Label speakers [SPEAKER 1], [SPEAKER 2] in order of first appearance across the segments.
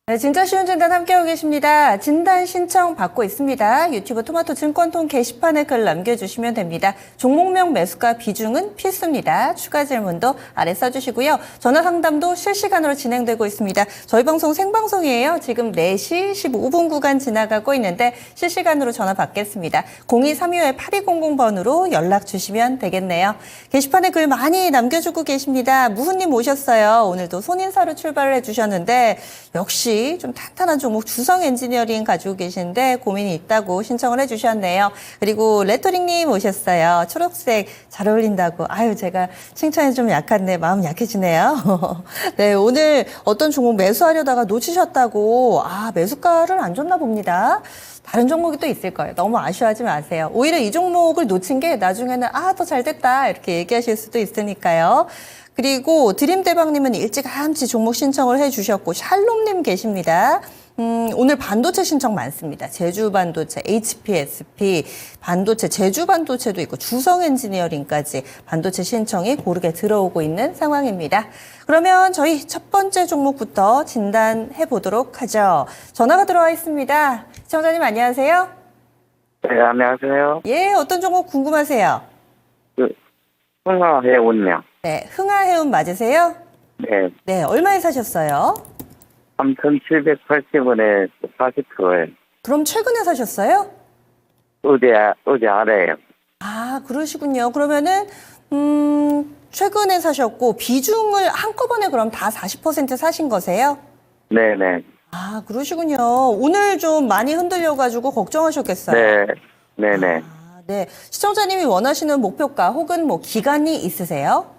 [SPEAKER 1] 네, 진짜 쉬운 진단 함께하고 계십니다. 진단 신청 받고 있습니다. 유튜브 토마토 증권통 게시판에 글 남겨주시면 됩니다. 종목명 매수가 비중은 필수입니다. 추가 질문도 아래 써주시고요. 전화 상담도 실시간으로 진행되고 있습니다. 저희 방송 생방송이에요. 지금 4시 15분 구간 지나가고 있는데 실시간으로 전화 받겠습니다. 0232-8200번으로 연락 주시면 되겠네요. 게시판에 글 많이 남겨주고 계십니다. 무훈님 오셨어요. 오늘도 손인사로 출발을 해주셨는데 역시 좀 탄탄한 종목 주성 엔지니어링 가지고 계신데 고민이 있다고 신청을 해주셨네요. 그리고 레토링님 오셨어요. 초록색 잘 어울린다고. 아유, 제가 칭찬이 좀 약한데 마음 약해지네요. 네, 오늘 어떤 종목 매수하려다가 놓치셨다고. 매수가를 안 줬나 봅니다. 다른 종목이 또 있을 거예요. 너무 아쉬워하지 마세요. 오히려 이 종목을 놓친 게 나중에는 더 잘 됐다 이렇게 얘기하실 수도 있으니까요. 그리고 드림대박님은 일찌감치 종목 신청을 해주셨고 샬롬님 계십니다. 오늘 반도체 신청 많습니다. 제주반도체, HPSP, 반도체, 제주반도체도 있고 주성엔지니어링까지 반도체 신청이 고르게 들어오고 있는 상황입니다. 그러면 저희 첫 번째 종목부터 진단해 보도록 하죠. 전화가 들어와 있습니다. 시청자님 안녕하세요.
[SPEAKER 2] 네, 안녕하세요.
[SPEAKER 1] 예, 어떤 종목 궁금하세요?
[SPEAKER 2] 흥화해운명.
[SPEAKER 1] 네, 흥하해운 맞으세요?
[SPEAKER 2] 네,
[SPEAKER 1] 네, 얼마에 사셨어요?
[SPEAKER 2] 3,780원에 40%에
[SPEAKER 1] 그럼 최근에 사셨어요?
[SPEAKER 2] 어제 아래에요.
[SPEAKER 1] 그러시군요. 그러면은 최근에 사셨고 비중을 한꺼번에 그럼 다 40% 사신 거세요?
[SPEAKER 2] 네네.
[SPEAKER 1] 그러시군요. 오늘 좀 많이 흔들려가지고 걱정하셨겠어요.
[SPEAKER 2] 네, 네네.
[SPEAKER 1] 네. 시청자님이 원하시는 목표가 혹은 뭐 기간이 있으세요?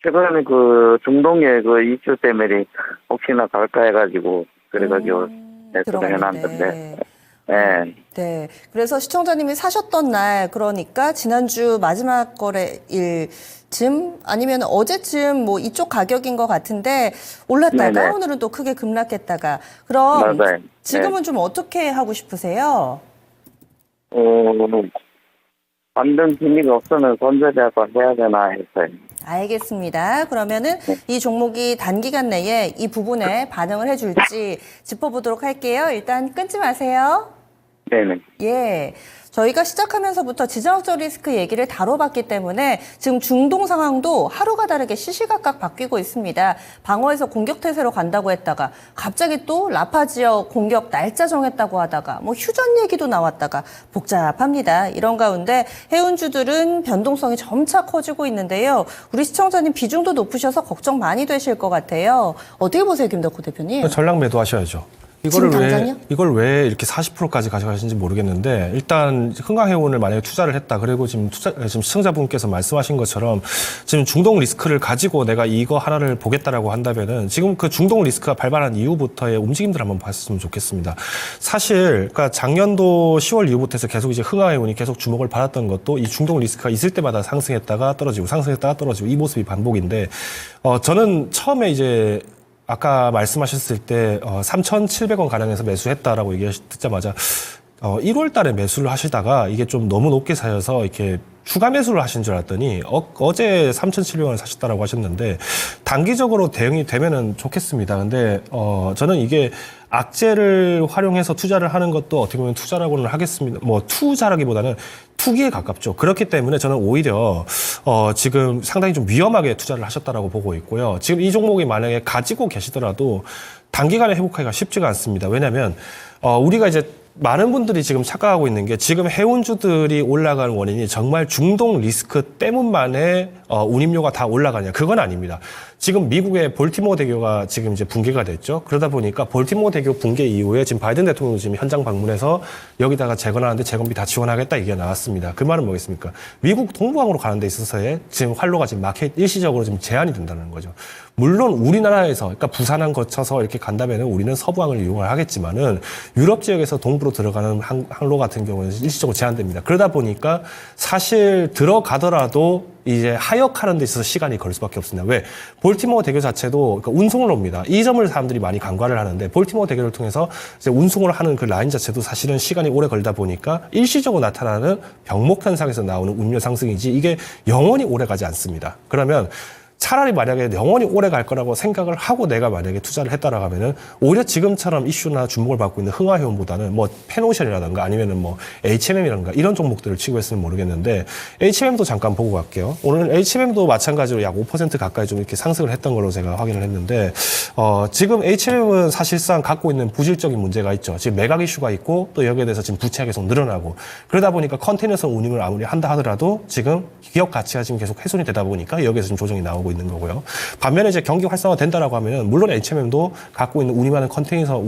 [SPEAKER 2] 최근에 그 중동의 그 이슈 때문에 혹시나 갈까 해가지고, 그래가지고, 매수를 해놨는데, 네.
[SPEAKER 1] 네. 그래서 시청자님이 사셨던 날, 그러니까 지난주 마지막 거래일쯤 아니면 어제쯤 뭐 이쪽 가격인 것 같은데 올랐다가
[SPEAKER 2] 네네.
[SPEAKER 1] 오늘은 또 크게 급락했다가 그럼
[SPEAKER 2] 맞아요.
[SPEAKER 1] 지금은
[SPEAKER 2] 네.
[SPEAKER 1] 좀 어떻게 하고 싶으세요?
[SPEAKER 2] 반등 기미가 없으면 손절자고 해야 되나 했어요.
[SPEAKER 1] 알겠습니다. 그러면은 이 종목이 단기간 내에 이 부분에 반응을 해줄지 짚어보도록 할게요. 일단 끊지 마세요.
[SPEAKER 2] 네네.
[SPEAKER 1] 예. 저희가 시작하면서부터 지정학적 리스크 얘기를 다뤄봤기 때문에 지금 중동 상황도 하루가 다르게 시시각각 바뀌고 있습니다. 방어에서 공격 태세로 간다고 했다가 갑자기 또 라파 지역 공격 날짜 정했다고 하다가 뭐 휴전 얘기도 나왔다가 복잡합니다. 이런 가운데 해운주들은 변동성이 점차 커지고 있는데요. 우리 시청자님 비중도 높으셔서 걱정 많이 되실 것 같아요. 어떻게 보세요, 김덕호 대표님?
[SPEAKER 3] 전량 매도하셔야죠.
[SPEAKER 1] 지금 당장요?
[SPEAKER 3] 이걸 왜 이렇게 40%까지 가져가시는지 모르겠는데 일단 흥하해운을 만약에 투자를 했다. 그리고 지금 시청자분께서 말씀하신 것처럼 지금 중동 리스크를 가지고 내가 이거 하나를 보겠다라고 한다면은 지금 그 중동 리스크가 발발한 이후부터의 움직임들 한번 봤으면 좋겠습니다. 사실 그러니까 작년도 10월 이후부터 해서 계속 이제 흥하해운이 계속 주목을 받았던 것도 이 중동 리스크가 있을 때마다 상승했다가 떨어지고 상승했다가 떨어지고 이 모습이 반복인데 저는 처음에 이제 아까 말씀하셨을 때 3,700원 가량에서 매수했다라고 듣자마자 1월 달에 매수를 하시다가 이게 좀 너무 높게 사여서 이렇게 추가 매수를 하신 줄 알았더니 어제 3,700원을 사셨다라고 하셨는데 단기적으로 대응이 되면은 좋겠습니다. 근데 저는 이게 악재를 활용해서 투자를 하는 것도 어떻게 보면 투자라고는 하겠습니다. 뭐 투자라기보다는 투기에 가깝죠. 그렇기 때문에 저는 오히려 지금 상당히 좀 위험하게 투자를 하셨다라고 보고 있고요. 지금 이 종목이 만약에 가지고 계시더라도 단기간에 회복하기가 쉽지가 않습니다. 왜냐하면 우리가 이제 많은 분들이 지금 착각하고 있는 게 지금 해운주들이 올라가는 원인이 정말 중동 리스크 때문만에 운임료가 다 올라가냐. 그건 아닙니다. 지금 미국의 볼티모어 대교가 지금 이제 붕괴가 됐죠. 그러다 보니까 볼티모어 대교 붕괴 이후에 지금 바이든 대통령도 지금 현장 방문해서 여기다가 재건하는데 재건비 다 지원하겠다 얘기가 나왔습니다. 그 말은 뭐겠습니까? 미국 동부항으로 가는 데 있어서의 지금 활로가 지금 일시적으로 지금 제한이 된다는 거죠. 물론 우리나라에서 그러니까 부산항 거쳐서 이렇게 간다면 우리는 서부항을 이용을 하겠지만은 유럽 지역에서 동부로 들어가는 항로 같은 경우는 일시적으로 제한됩니다. 그러다 보니까 사실 들어가더라도 이제 하역하는 데 있어서 시간이 걸릴 수밖에 없습니다. 왜? 볼티모어 대교 자체도 그러니까 운송로입니다. 이 점을 사람들이 많이 간과를 하는데 볼티모어 대교를 통해서 이제 운송을 하는 그 라인 자체도 사실은 시간이 오래 걸다 보니까 일시적으로 나타나는 병목 현상에서 나오는 운료 상승이지 이게 영원히 오래 가지 않습니다. 그러면 차라리 만약에 영원히 오래 갈 거라고 생각을 하고 내가 만약에 투자를 했다라고 하면은 오히려 지금처럼 이슈나 주목을 받고 있는 흥하해운보다는 뭐 페노션이라든가 아니면은 뭐 HMM이라든가 이런 종목들을 치고 했으면 모르겠는데 HMM도 잠깐 보고 갈게요. 오늘 HMM도 마찬가지로 약 5% 가까이 좀 이렇게 상승을 했던 걸로 제가 확인을 했는데 지금 HMM은 사실상 갖고 있는 부질적인 문제가 있죠. 지금 매각 이슈가 있고 또 여기에 대해서 지금 부채가 계속 늘어나고 그러다 보니까 컨테이너선 운임을 아무리 한다 하더라도 지금 기업 가치가 지금 계속 훼손이 되다 보니까 여기에서 좀 조정이 나오고 있는 거고요. 반면에 이제 경기 활성화 된다라고 하면은 물론 HMM도 갖고 있는 운임하는 컨테이너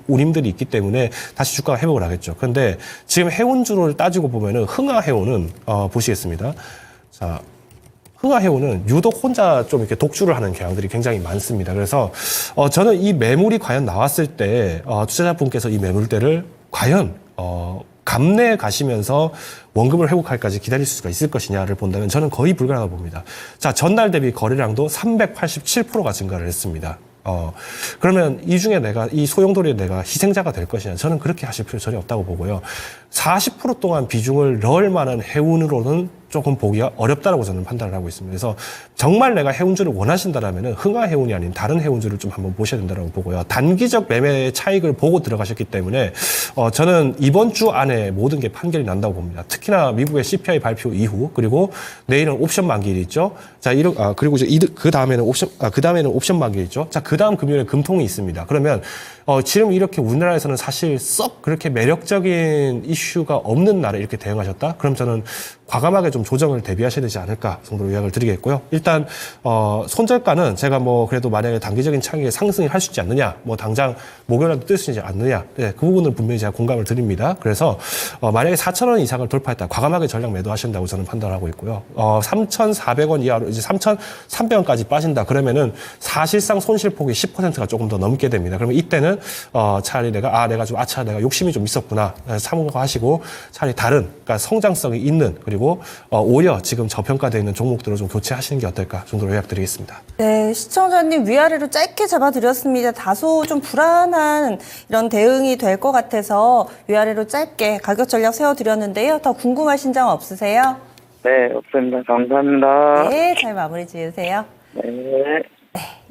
[SPEAKER 3] 운임들이 있기 때문에 다시 주가가 회복을 하겠죠. 그런데 지금 해운주를 따지고 보면은 흥하해운은 보시겠습니다. 자. 흥하해운은 유독 혼자 좀 이렇게 독주를 하는 경향들이 굉장히 많습니다. 그래서 저는 이 매물이 과연 나왔을 때 투자자분께서 이 매물대를 과연 감내에 가시면서 원금을 회복할까지 기다릴 수가 있을 것이냐를 본다면 저는 거의 불가능하다고 봅니다. 자, 전날 대비 거래량도 387%가 증가를 했습니다. 그러면 이 중에 이 소용돌이에 내가 희생자가 될 것이냐. 저는 그렇게 하실 필요 전혀 없다고 보고요. 40% 동안 비중을 넣을 만한 해운으로는 조금 보기가 어렵다라고 저는 판단을 하고 있습니다. 그래서 정말 내가 해운주를 원하신다라면은 흥하해운이 아닌 다른 해운주를 좀 한번 보셔야 된다고 보고요. 단기적 매매의 차익을 보고 들어가셨기 때문에 저는 이번 주 안에 모든 게 판결이 난다고 봅니다. 특히나 미국의 CPI 발표 이후 그리고 내일은 옵션 만기일이 있죠. 자, 그리고 이제 그 다음에는 옵션 만기일 있죠. 자, 그 다음 금요일에 금통이 있습니다. 그러면 지금 이렇게 우리나라에서는 사실 썩 그렇게 매력적인 이슈가 없는 날에 이렇게 대응하셨다? 그럼 저는 과감하게 좀 조정을 대비하셔야 되지 않을까 정도로 요약을 드리겠고요. 일단 손절가는 제가 뭐 그래도 만약에 단기적인 차익에 상승을 할 수 있지 않느냐, 뭐 당장 목요일에도 뜰 수 있지 않느냐, 네, 그 부분을 분명히 제가 공감을 드립니다. 그래서 만약에 4,000원 이상을 돌파했다, 과감하게 전량 매도하신다고 저는 판단하고 있고요. 3,400원 이하로 이제 3,300원까지 빠진다 그러면은 사실상 손실폭이 10%가 조금 더 넘게 됩니다. 그러면 이때는 차라리 내가 욕심이 좀 있었구나 참고하시고 차라리 다른 그러니까 성장성이 있는 그리고 오히려 지금 저평가되어 있는 종목들을 좀 교체하시는 게 어떨까 정도로 요약드리겠습니다.
[SPEAKER 1] 네, 시청자님 위아래로 짧게 잡아드렸습니다. 다소 좀 불안한 이런 대응이 될 것 같아서 위아래로 짧게 가격 전략 세워드렸는데요. 더 궁금하신 점 없으세요?
[SPEAKER 2] 네, 없습니다. 감사합니다.
[SPEAKER 1] 네, 잘 마무리 지으세요.
[SPEAKER 2] 네.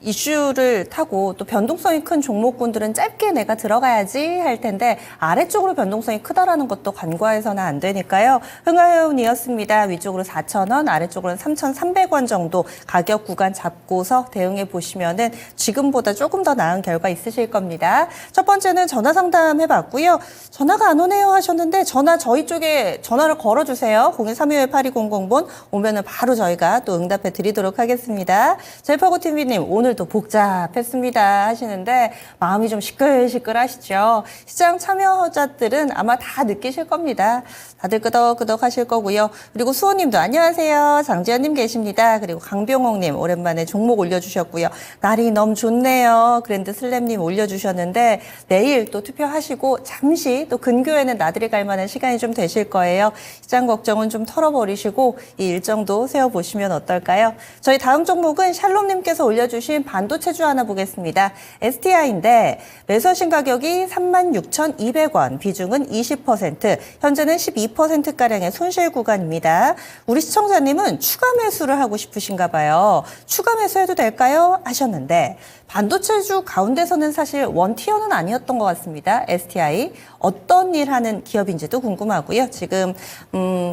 [SPEAKER 1] 이슈를 타고 또 변동성이 큰 종목군들은 짧게 내가 들어가야지 할 텐데 아래쪽으로 변동성이 크다라는 것도 간과해서는 안 되니까요. 흥하해운이었습니다. 위쪽으로 4,000원, 아래쪽으로는 3,300원 정도 가격 구간 잡고서 대응해 보시면은 지금보다 조금 더 나은 결과 있으실 겁니다. 첫 번째는 전화 상담 해봤고요. 전화가 안 오네요 하셨는데 저희 쪽에 전화를 걸어주세요. 01325-8200번 오면은 바로 저희가 또 응답해 드리도록 하겠습니다. 젤파고 TV님 오늘도 복잡했습니다 하시는데 마음이 좀 시끌시끌하시죠. 시장 참여자들은 아마 다 느끼실 겁니다. 다들 끄덕끄덕 하실 거고요. 그리고 수호님도 안녕하세요. 장지현님 계십니다. 그리고 강병옥님 오랜만에 종목 올려주셨고요. 날이 너무 좋네요. 그랜드 슬램님 올려주셨는데 내일 또 투표하시고 잠시 또 근교에는 나들이 갈 만한 시간이 좀 되실 거예요. 시장 걱정은 좀 털어버리시고 이 일정도 세워보시면 어떨까요? 저희 다음 종목은 샬롬님께서 올려주신 반도체주 하나 보겠습니다. STI인데 매수하신 가격이 36,200원, 비중은 20%, 현재는 12%가량의 손실 구간입니다. 우리 시청자님은 추가 매수를 하고 싶으신가 봐요. 추가 매수해도 될까요? 하셨는데 반도체주 가운데서는 사실 원티어는 아니었던 것 같습니다. STI. 어떤 일 하는 기업인지도 궁금하고요. 지금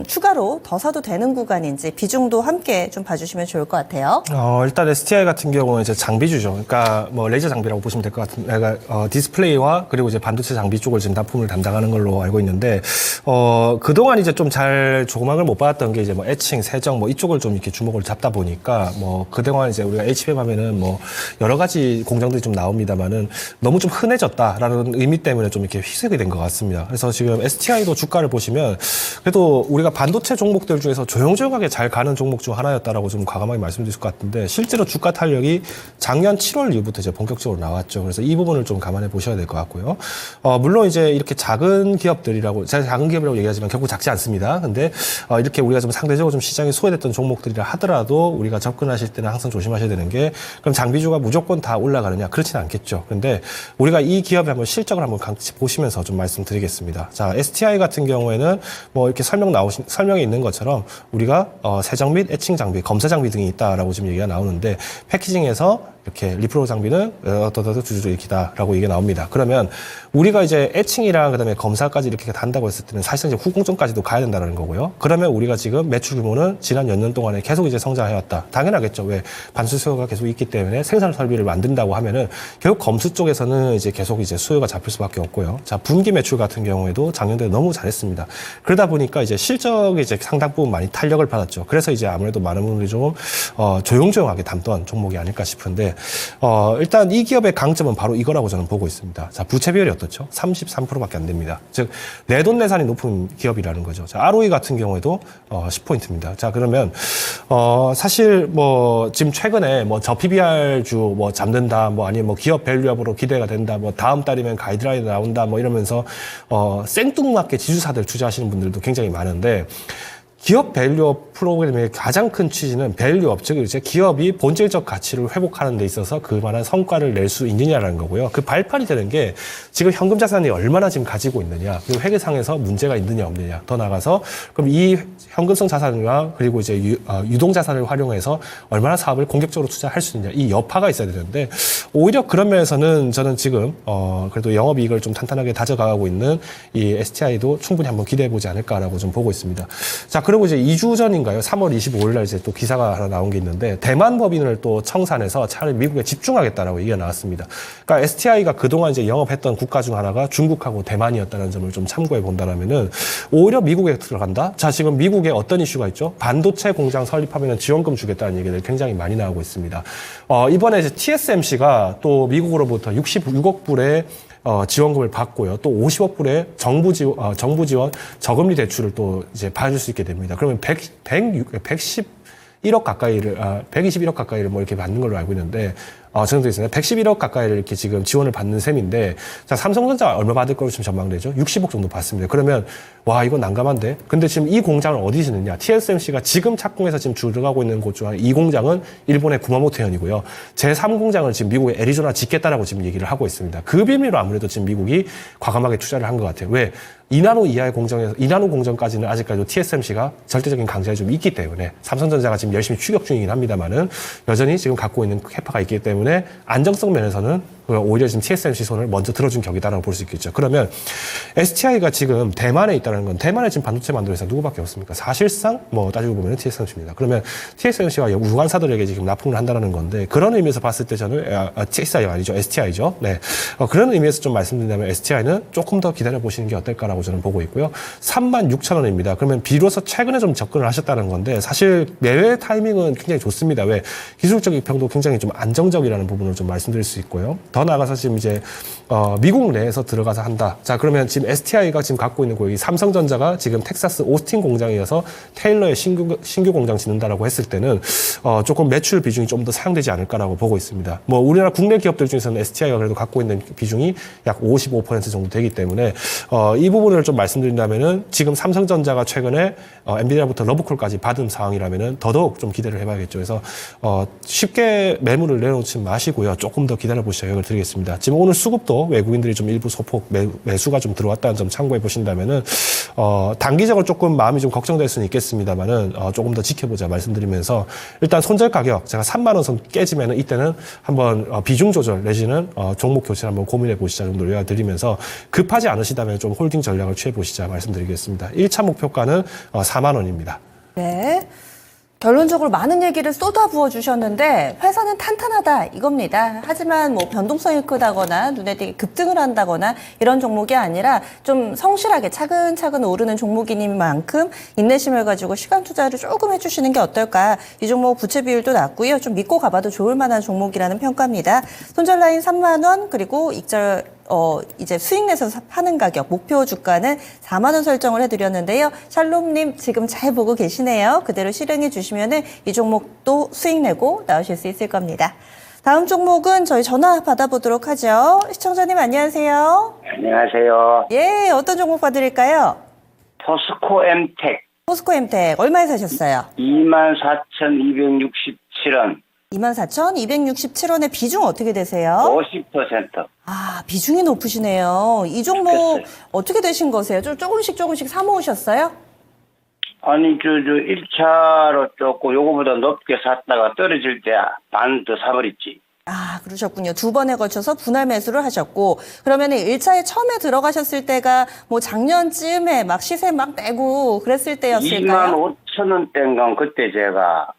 [SPEAKER 1] 추가로 더 사도 되는 구간인지 비중도 함께 좀 봐주시면 좋을 것 같아요.
[SPEAKER 3] 일단 STI 같은 경우는 이제 장비주죠. 그러니까 뭐 레이저 장비라고 보시면 될 것 같은데, 그러니까 디스플레이와 그리고 이제 반도체 장비 쪽을 지금 납품을 담당하는 걸로 알고 있는데, 그동안 이제 좀 잘 조망을 못 받았던 게 이제 뭐 애칭, 세정 뭐 이쪽을 좀 이렇게 주목을 잡다 보니까 뭐 그동안 이제 우리가 HBM 하면은 뭐 여러 가지 공장들이 좀 나옵니다만은 너무 좀 흔해졌다라는 의미 때문에 좀 이렇게 희석이 된 것 같습니다. 그래서 지금 STI도 주가를 보시면 그래도 우리가 반도체 종목들 중에서 조용조용하게 잘 가는 종목 중 하나였다라고 좀 과감하게 말씀드릴 것 같은데 실제로 주가 탄력이 작년 7월 이후부터 이제 본격적으로 나왔죠. 그래서 이 부분을 좀 감안해 보셔야 될 것 같고요. 물론 이제 이렇게 작은 기업들이라고 제가 작은 기업이라고 얘기하지만 결국 작지 않습니다. 근데 이렇게 우리가 좀 상대적으로 좀 시장이 소외됐던 종목들이라 하더라도 우리가 접근하실 때는 항상 조심하셔야 되는 게 그럼 장비주가 무조건 다 다 올라가느냐? 그렇지는 않겠죠. 근데 우리가 이 기업의 한번 실적을 한번 같이 보시면서 좀 말씀드리겠습니다. 자, STI 같은 경우에는 뭐 이렇게 설명에 있는 것처럼 우리가 세정 및 에칭 장비, 검사 장비 등이 있다라고 지금 얘기가 나오는데 패키징에서 이렇게 리프로 장비는 두두두 이렇게다라고 얘기가 나옵니다. 그러면 우리가 이제 에칭이랑 그다음에 검사까지 이렇게 단다고 했을 때는 사실상 이제 후공정까지도 가야 된다는 거고요. 그러면 우리가 지금 매출 규모는 지난 몇 년 동안에 계속 이제 성장해왔다. 당연하겠죠. 왜 반수 수요가 계속 있기 때문에 생산 설비를 만든다고 하면은 결국 검수 쪽에서는 이제 계속 이제 수요가 잡힐 수밖에 없고요. 자, 분기 매출 같은 경우에도 작년도에 너무 잘했습니다. 그러다 보니까 이제 실적이 이제 상당 부분 많이 탄력을 받았죠. 그래서 이제 아무래도 많은 분들이 조금 조용조용하게 담던 종목이 아닐까 싶은데. 일단 이 기업의 강점은 바로 이거라고 저는 보고 있습니다. 자, 부채 비율이 어떻죠? 33%밖에 안 됩니다. 즉, 내돈내산이 높은 기업이라는 거죠. 자, ROE 같은 경우에도 10포인트입니다. 자, 그러면 사실 뭐 지금 최근에 뭐 저 PBR 주 뭐 잠든다, 뭐 아니면 뭐 기업 밸류업으로 기대가 된다, 뭐 다음 달이면 가이드라인 나온다, 뭐 이러면서 생뚱맞게 지주사들 투자하시는 분들도 굉장히 많은데. 기업 밸류업 프로그램의 가장 큰 취지는 밸류업, 즉 이제 기업이 본질적 가치를 회복하는 데 있어서 그만한 성과를 낼 수 있느냐라는 거고요. 그 발판이 되는 게 지금 현금 자산이 얼마나 지금 가지고 있느냐, 그리고 회계상에서 문제가 있느냐 없느냐. 더 나아가서 그럼 이 현금성 자산과 그리고 이제 유동 자산을 활용해서 얼마나 사업을 공격적으로 투자할 수 있느냐, 이 여파가 있어야 되는데 오히려 그런 면에서는 저는 지금 그래도 영업이익을 좀 탄탄하게 다져가고 있는 이 STI도 충분히 한번 기대해 보지 않을까라고 좀 보고 있습니다. 자, 그리고 이제 2주 전인가요? 3월 25일 날 이제 또 기사가 하나 나온 게 있는데 대만 법인을 또 청산해서 차라리 미국에 집중하겠다라고 얘기가 나왔습니다. 그러니까 STI가 그동안 이제 영업했던 국가 중 하나가 중국하고 대만이었다는 점을 좀 참고해 본다라면은 오히려 미국에 들어간다? 자, 지금 미국에 어떤 이슈가 있죠? 반도체 공장 설립하면은 지원금 주겠다는 얘기들 굉장히 많이 나오고 있습니다. 이번에 이제 TSMC가 또 미국으로부터 66억 불의 지원금을 받고요. 또 50억 불의 정부 지원 저금리 대출을 또 이제 받을 수 있게 됩니다. 그러면 111억 가까이를, 121억 가까이를 뭐 이렇게 받는 걸로 알고 있는데, 정도 있습니다. 111억 가까이를 이렇게 지금 지원을 받는 셈인데, 자, 삼성전자 얼마 받을 걸로 지금 전망되죠? 60억 정도 받습니다. 그러면, 와, 이거 난감한데? 근데 지금 이 공장을 어디 짓느냐? TSMC가 지금 착공해서 지금 들어가고 있는 곳 중 이 공장은 일본의 구마모토현이고요. 제3공장을 지금 미국의 애리조나 짓겠다라고 지금 얘기를 하고 있습니다. 그 비밀로 아무래도 지금 미국이 과감하게 투자를 한 것 같아요. 왜? 2나노 이하의 공정에서 2나노 공정까지는 아직까지도 TSMC가 절대적인 강자가 좀 있기 때문에 삼성전자가 지금 열심히 추격 중이긴 합니다만은 여전히 지금 갖고 있는 캐파가 있기 때문에 안정성 면에서는 오히려 지금 TSMC 손을 먼저 들어준 격이다라고 볼 수 있겠죠. 그러면 STI가 지금 대만에 있다는 건 대만에 지금 반도체 만드는 회사 누구밖에 없습니까? 사실상 뭐 따지고 보면 TSMC입니다. 그러면 TSMC가 유관사들에게 지금 납품을 한다는 건데 그런 의미에서 봤을 때 저는 TSI가 아니죠. STI죠. 네. 그런 의미에서 좀 말씀드린다면 STI는 조금 더 기다려 보시는 게 어떨까라고 저는 보고 있고요. 36,000원입니다. 그러면 비로소 최근에 좀 접근을 하셨다는 건데 사실 매매 타이밍은 굉장히 좋습니다. 왜? 기술적 입평도 굉장히 좀 안정적이라는 부분을 좀 말씀드릴 수 있고요. 더 나아가서 지금 이제 미국 내에서 들어가서 한다. 자, 그러면 지금 STI가 지금 갖고 있는 고객이 삼성전자가 지금 텍사스 오스틴 공장이어서 테일러의 신규 공장 짓는다라고 했을 때는 조금 매출 비중이 좀 더 사용되지 않을까라고 보고 있습니다. 뭐 우리나라 국내 기업들 중에서는 STI가 그래도 갖고 있는 비중이 약 55% 정도 되기 때문에 이 부분을 좀 말씀드린다면은 지금 삼성전자가 최근에 엔비디아부터 러브콜까지 받은 상황이라면은 더더욱 좀 기대를 해봐야겠죠. 그래서 쉽게 매물을 내놓지 마시고요. 조금 더 기다려 보시죠. 영을 드리겠습니다. 지금 오늘 수급도 외국인들이 좀 일부 소폭 매수가 좀 들어왔다는 점 참고해 보신다면은 단기적으로 조금 마음이 좀 걱정될 수는 있겠습니다만은 조금 더 지켜보자 말씀드리면서 일단 손절 가격 제가 3만 원 선 깨지면은 이때는 한번 비중 조절 내지는 종목 교체를 한번 고민해 보시자 정도로 요약드리면서 급하지 않으시다면 좀 홀딩 전략을 취해 보시자 말씀드리겠습니다. 1차 목표가는 4만 원입니다.
[SPEAKER 1] 네. 결론적으로 많은 얘기를 쏟아부어 주셨는데 회사는 탄탄하다 이겁니다. 하지만 뭐 변동성이 크다거나 눈에 띄게 급등을 한다거나 이런 종목이 아니라 좀 성실하게 차근차근 오르는 종목이니만큼 인내심을 가지고 시간 투자를 조금 해주시는 게 어떨까. 이 종목 부채 비율도 낮고요. 좀 믿고 가봐도 좋을 만한 종목이라는 평가입니다. 손절 라인 3만 원 그리고 익절 이제 수익 내서 파는 가격, 목표 주가는 4만 원 설정을 해드렸는데요. 샬롬님 지금 잘 보고 계시네요. 그대로 실행해 주시면은 이 종목도 수익 내고 나오실 수 있을 겁니다. 다음 종목은 저희 전화 받아보도록 하죠. 시청자님 안녕하세요.
[SPEAKER 2] 안녕하세요.
[SPEAKER 1] 예, 어떤 종목 봐드릴까요?
[SPEAKER 2] 포스코 엠텍
[SPEAKER 1] 포스코 엠텍 얼마에 사셨어요?
[SPEAKER 2] 24,267원.
[SPEAKER 1] 24,267원의 비중 어떻게 되세요?
[SPEAKER 2] 50%.
[SPEAKER 1] 아, 비중이 높으시네요. 이 종목
[SPEAKER 2] 글쎄요.
[SPEAKER 1] 어떻게 되신 거세요? 좀 조금씩 사 모으셨어요?
[SPEAKER 2] 아니, 1차로 조금 요거보다 높게 샀다가 떨어질 때 반 더 사버렸지.
[SPEAKER 1] 아, 그러셨군요. 두 번에 걸쳐서 분할 매수를 하셨고, 그러면 1차에 처음에 들어가셨을 때가 뭐 작년쯤에 막 시세 막 내고 그랬을 때였을까요?
[SPEAKER 2] 25,000원대인가 그때 제가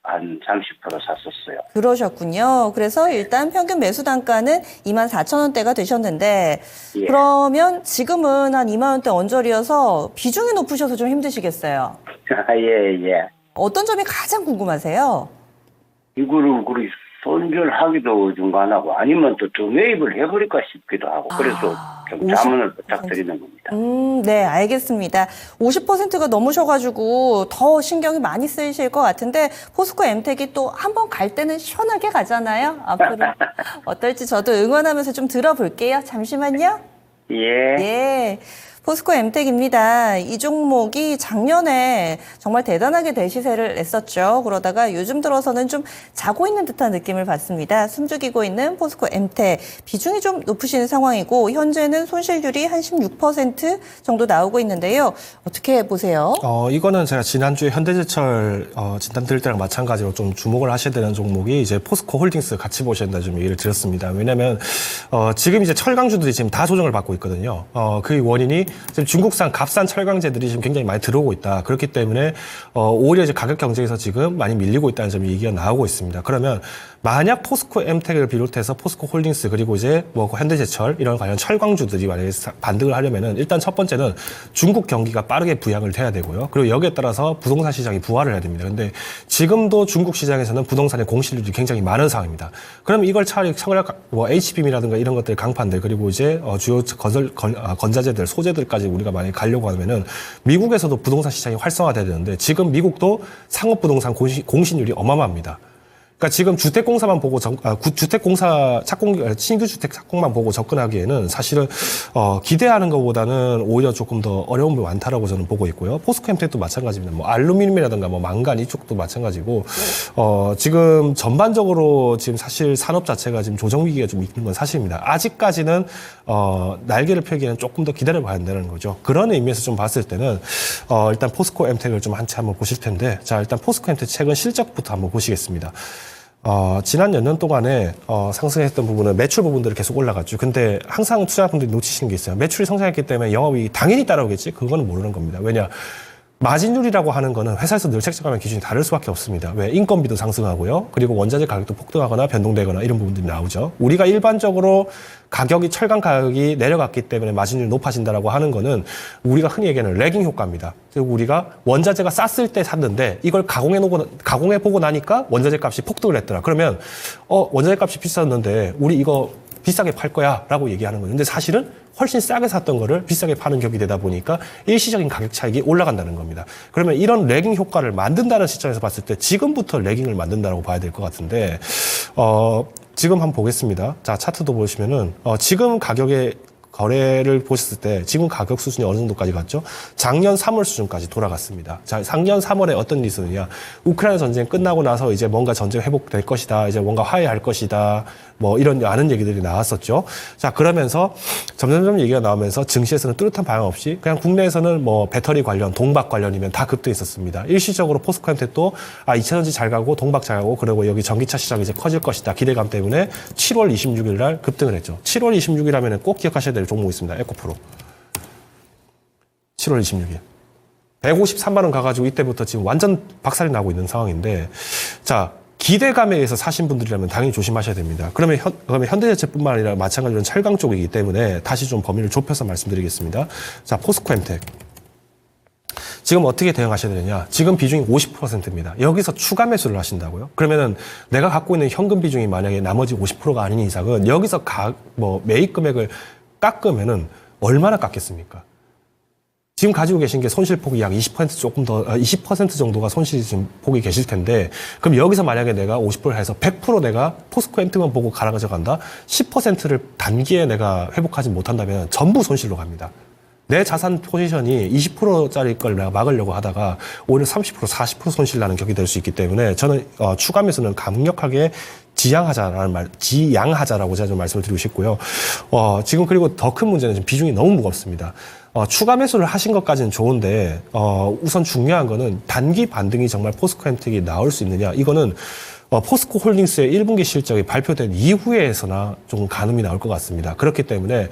[SPEAKER 2] 한 30% 샀었어요.
[SPEAKER 1] 그러셨군요. 그래서 일단 평균 매수 단가는 24,000원대가 되셨는데,
[SPEAKER 2] 예.
[SPEAKER 1] 그러면 지금은 한 2만 원대 언저리여서 비중이 높으셔서 좀 힘드시겠어요.
[SPEAKER 2] 예.
[SPEAKER 1] 어떤 점이 가장 궁금하세요?
[SPEAKER 2] 이거를 그리 손절하기도 중간하고 아니면 또 더 매입을 해버릴까 싶기도 하고 그래서 좀
[SPEAKER 1] 50%.
[SPEAKER 2] 자문을 부탁드리는 겁니다.
[SPEAKER 1] 네, 알겠습니다. 50%가 넘으셔가지고 더 신경이 많이 쓰이실 것 같은데 포스코 엠텍이 또 한 번 갈 때는 시원하게 가잖아요. 앞으로 어떨지 저도 응원하면서 좀 들어볼게요. 잠시만요.
[SPEAKER 2] 예.
[SPEAKER 1] 예. 포스코 엠텍입니다. 이 종목이 작년에 정말 대단하게 대시세를 냈었죠. 그러다가 요즘 들어서는 좀 자고 있는 듯한 느낌을 받습니다. 숨죽이고 있는 포스코 엠텍 비중이 좀 높으신 상황이고 현재는 손실률이 한 16% 정도 나오고 있는데요. 어떻게 보세요?
[SPEAKER 3] 이거는 제가 지난주에 현대제철 진단 드릴 때랑 마찬가지로 좀 주목을 하셔야 되는 종목이 이제 포스코 홀딩스 같이 보셔야 된다 좀 얘기를 드렸습니다. 왜냐면 지금 이제 철강주들이 지금 다 조정을 받고 있거든요. 그 원인이 지금 중국산 값싼 철강제들이 지금 굉장히 많이 들어오고 있다. 그렇기 때문에 오히려 이제 가격 경쟁에서 지금 많이 밀리고 있다는 점이 얘기가 나오고 있습니다. 그러면 만약 포스코 엠텍을 비롯해서 포스코 홀딩스 그리고 이제 뭐 현대제철 이런 관련 철강주들이 만약에 반등을 하려면은 일단 첫 번째는 중국 경기가 빠르게 부양을 돼야 되고요. 그리고 여기에 따라서 부동산 시장이 부활을 해야 됩니다. 근데 지금도 중국 시장에서는 부동산의 공실률이 굉장히 많은 상황입니다. 그럼 이걸 차라리 뭐 HBM이라든가 이런 것들 강판들 그리고 이제 주요 건자재들 소재들까지 우리가 만약에 가려고 하면은 미국에서도 부동산 시장이 활성화돼야 되는데 지금 미국도 상업 부동산 공실률이 어마어마합니다. 그러니까 지금 주택공사만 보고 주택공사 신규 주택 착공만 보고 접근하기에는 사실은 기대하는 것보다는 오히려 조금 더 어려움이 많다라고 저는 보고 있고요. 포스코 엠텍도 마찬가지입니다. 뭐 알루미늄이라든가 뭐 망간 이쪽도 마찬가지고 지금 전반적으로 지금 사실 산업 자체가 지금 조정 위기가 좀 있는 건 사실입니다. 아직까지는 날개를 펴기에는 조금 더 기다려봐야 한다는 거죠. 그런 의미에서 좀 봤을 때는 일단 포스코 엠텍을 좀 한번 보실 텐데 자 일단 포스코 엠텍 최근 실적부터 한번 보시겠습니다. 지난 몇 년 동안에 상승했던 부분은 매출 부분들이 계속 올라갔죠. 근데 항상 투자자분들이 놓치시는 게 있어요. 매출이 성장했기 때문에 영업이익이 당연히 따라오겠지. 그거는 모르는 겁니다. 왜냐? 마진율이라고 하는 거는 회사에서 늘 책정하는 기준이 다를 수밖에 없습니다. 왜? 인건비도 상승하고요. 그리고 원자재 가격도 폭등하거나 변동되거나 이런 부분들이 나오죠. 우리가 일반적으로 철강 가격이 내려갔기 때문에 마진율이 높아진다라고 하는 거는 우리가 흔히 얘기하는 레깅 효과입니다. 즉 우리가 원자재가 쌌을 때 샀는데 이걸 가공해보고 나니까 원자재 값이 폭등을 했더라. 그러면 원자재 값이 비쌌는데 우리 이거 비싸게 팔 거야 라고 얘기하는 거예요. 근데 사실은 훨씬 싸게 샀던 거를 비싸게 파는 격이 되다 보니까 일시적인 가격 차익이 올라간다는 겁니다. 그러면 이런 레깅 효과를 만든다는 시점에서 봤을 때 지금부터 레깅을 만든다라고 봐야 될 것 같은데 지금 한번 보겠습니다. 자 차트도 보시면은 지금 가격의 거래를 보셨을 때 지금 가격 수준이 어느 정도까지 갔죠? 작년 3월 수준까지 돌아갔습니다. 자, 작년 3월에 어떤 일이 있었느냐? 우크라이나 전쟁 끝나고 나서 이제 뭔가 전쟁 회복될 것이다. 이제 뭔가 화해할 것이다. 뭐 이런 많은 얘기들이 나왔었죠. 자, 그러면서 점점점 얘기가 나오면서 증시에서는 뚜렷한 방향 없이 그냥 국내에서는 뭐 배터리 관련, 동박 관련이면 다 급등했었습니다. 일시적으로 포스코한테 또 2차전지 잘 가고 동박 잘 가고 그리고 여기 전기차 시장이 이제 커질 것이다. 기대감 때문에 7월 26일 날 급등을 했죠. 7월 26일 하면은 꼭 기억하셔야 될 종목이 있습니다. 에코프로. 7월 26일. 153만 원 가가지고 이때부터 지금 완전 박살이 나고 있는 상황인데 자 기대감에 의해서 사신 분들이라면 당연히 조심하셔야 됩니다. 그러면 현대제철뿐만 아니라 마찬가지로 철강 쪽이기 때문에 다시 좀 범위를 좁혀서 말씀드리겠습니다. 자, 포스코 엠텍. 지금 어떻게 대응하셔야 되느냐? 지금 비중이 50%입니다. 여기서 추가 매수를 하신다고요? 그러면은 내가 갖고 있는 현금 비중이 만약에 나머지 50%가 아닌 이상은 여기서 매입 금액을 깎으면은 얼마나 깎겠습니까? 지금 가지고 계신 게 손실폭이 약 20% 정도가 손실이 지금 폭이 계실 텐데, 그럼 여기서 만약에 내가 50% 해서 100% 내가 포스코 엠텍만 보고 가져간다? 10%를 단기에 내가 회복하지 못한다면 전부 손실로 갑니다. 내 자산 포지션이 20%짜리 걸 내가 막으려고 하다가 오히려 30%, 40% 손실 나는 격이 될 수 있기 때문에 저는 추가 매수는 강력하게 지양하자라고 제가 좀 말씀을 드리고 싶고요. 지금 그리고 더 큰 문제는 지금 비중이 너무 무겁습니다. 추가 매수를 하신 것까지는 좋은데, 우선 중요한 거는 단기 반등이 정말 포스코엔텍이 나올 수 있느냐. 이거는 포스코 홀딩스의 1분기 실적이 발표된 이후에서나 좀 가늠이 나올 것 같습니다. 그렇기 때문에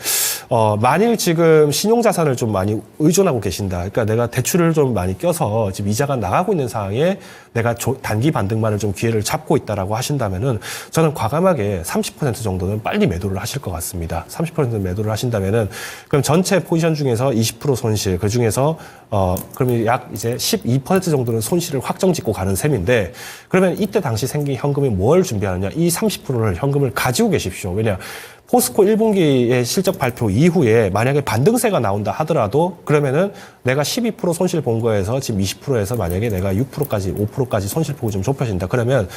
[SPEAKER 3] 만일 지금 신용자산을 좀 많이 의존하고 계신다. 그러니까 내가 대출을 좀 많이 껴서 지금 이자가 나가고 있는 상황에 내가 단기 반등만을 좀 기회를 잡고 있다라고 하신다면은 저는 과감하게 30% 정도는 빨리 매도를 하실 것 같습니다. 30% 매도를 하신다면은 그럼 전체 포지션 중에서 20% 손실, 그 중에서 그러면 약 이제 12% 정도는 손실을 확정 짓고 가는 셈인데 그러면 이때 당시 생긴 현금이 뭘 준비하느냐? 이 30%를 현금을 가지고 계십시오. 왜냐? 포스코 1분기의 실적 발표 이후에 만약에 반등세가 나온다 하더라도 그러면은 내가 12% 손실 본 거에서 지금 20%에서 만약에 내가 6%까지 5%까지 손실폭이 좀 좁혀진다. 그러면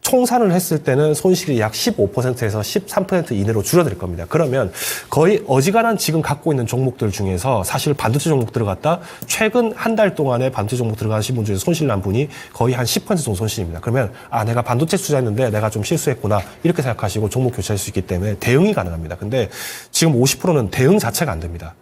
[SPEAKER 3] 총산을 했을 때는 손실이 약 15%에서 13% 이내로 줄어들 겁니다. 그러면 거의 어지간한 지금 갖고 있는 종목들 중에서 사실 반도체 종목 들어갔다 최근 한 달 동안에 반도체 종목 들어가신 분 중에서 손실 난 분이 거의 한 10% 정도 손실입니다. 그러면 내가 반도체 투자했는데 내가 좀 실수했구나 이렇게 생각하시고 종목 교체할 수 있기 때문에 대응이 가능합니다. 근데 지금 50%는 대응 자체가 안 됩니다.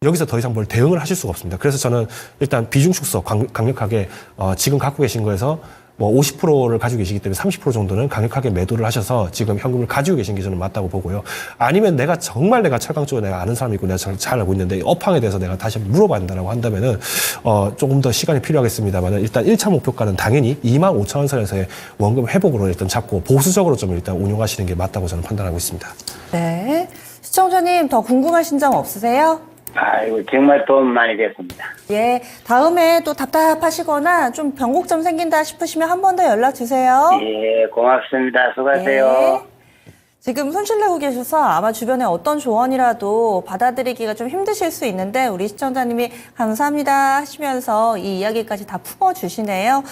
[SPEAKER 3] 여기서 더 이상 뭘 대응을 하실 수가 없습니다. 그래서 저는 일단 비중 축소 강력하게 지금 갖고 계신 거에서 뭐 50%를 가지고 계시기 때문에 30% 정도는 강력하게 매도를 하셔서 지금 현금을 가지고 계신 게 저는 맞다고 보고요. 아니면 내가 철강적으로 내가 아는 사람이 있고 내가 잘 알고 있는데 이 업황에 대해서 내가 다시 물어봐야 된다고 한다면은 조금 더 시간이 필요하겠습니다만 일단 1차 목표가는 당연히 25,000원 선에서의 원금 회복으로 일단 잡고 보수적으로 좀 일단 운용하시는 게 맞다고 저는 판단하고 있습니다.
[SPEAKER 1] 네. 시청자님 더 궁금하신 점 없으세요?
[SPEAKER 2] 아이고, 정말 도움 많이 됐습니다.
[SPEAKER 1] 예, 다음에 또 답답하시거나 좀 변곡점 생긴다 싶으시면 한 번 더 연락 주세요.
[SPEAKER 2] 예, 고맙습니다. 수고하세요.
[SPEAKER 1] 예. 지금 손실 내고 계셔서 아마 주변에 어떤 조언이라도 받아들이기가 좀 힘드실 수 있는데 우리 시청자님이 감사합니다 하시면서 이 이야기까지 다 품어주시네요.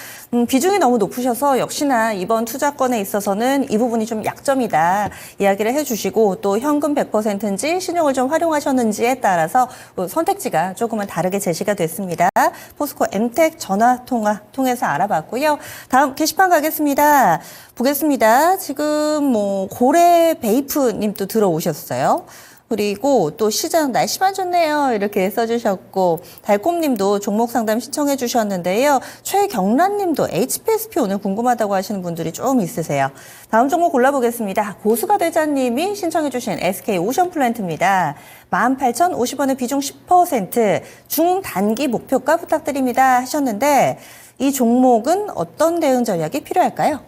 [SPEAKER 1] 비중이 너무 높으셔서 역시나 이번 투자건에 있어서는 이 부분이 좀 약점이다 이야기를 해주시고 또 현금 100%인지 신용을 좀 활용하셨는지에 따라서 선택지가 조금은 다르게 제시가 됐습니다. 포스코 엠텍 전화통화 통해서 알아봤고요. 다음 게시판 가겠습니다. 보겠습니다. 지금 고래 베이프 님도 들어오셨어요. 그리고 또 시장 날씨만 좋네요. 이렇게 써주셨고 달콤 님도 종목 상담 신청해 주셨는데요. 최경란 님도 HPSP 오늘 궁금하다고 하시는 분들이 좀 있으세요. 다음 종목 골라보겠습니다. 고수가 대자님이 신청해 주신 SK 오션플랜트입니다. 18,050원의 비중 10% 중단기 목표가 부탁드립니다 하셨는데 이 종목은 어떤 대응 전략이 필요할까요?